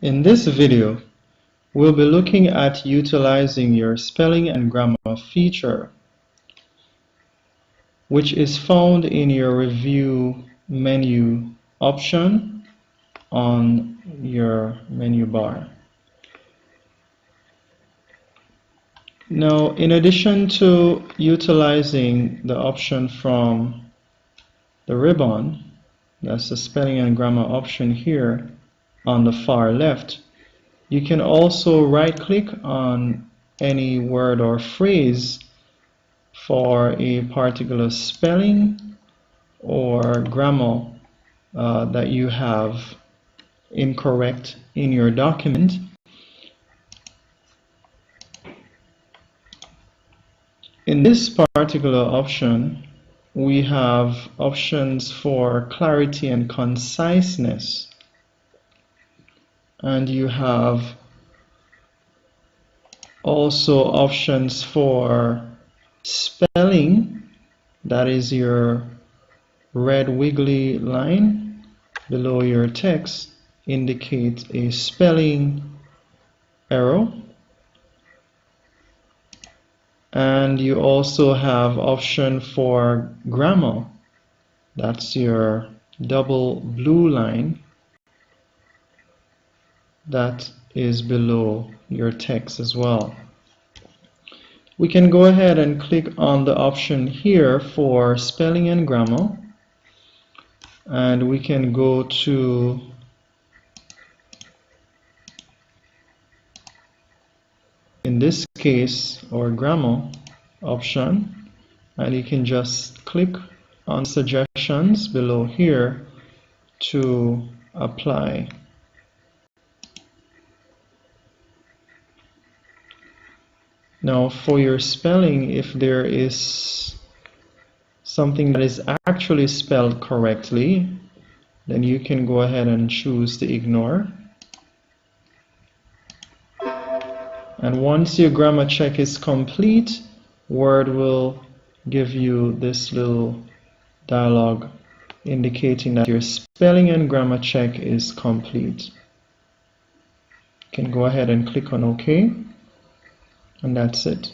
In this video, we'll be looking at utilizing your spelling and grammar feature, which is found in your review menu option on your menu bar. Now, in addition to utilizing the option from the ribbon, that's the spelling and grammar option here on the far left, you can also right-click on any word or phrase for a particular spelling or grammar that you have incorrect in your document. In this particular option, we have options for clarity and conciseness, and you have also options for spelling. That is your red wiggly line below your text indicates a spelling error. And you also have option for grammar. That's your double blue line that is below your text as well. We can go ahead and click on the option here for spelling and grammar, and we can go to in this case our grammar option, and you can just click on suggestions below here to apply. Now for your spelling, if there is something that is actually spelled correctly, then you can go ahead and choose to ignore. And once your grammar check is complete, Word will give you this little dialog indicating that your spelling and grammar check is complete. You can go ahead and click on OK, and that's it.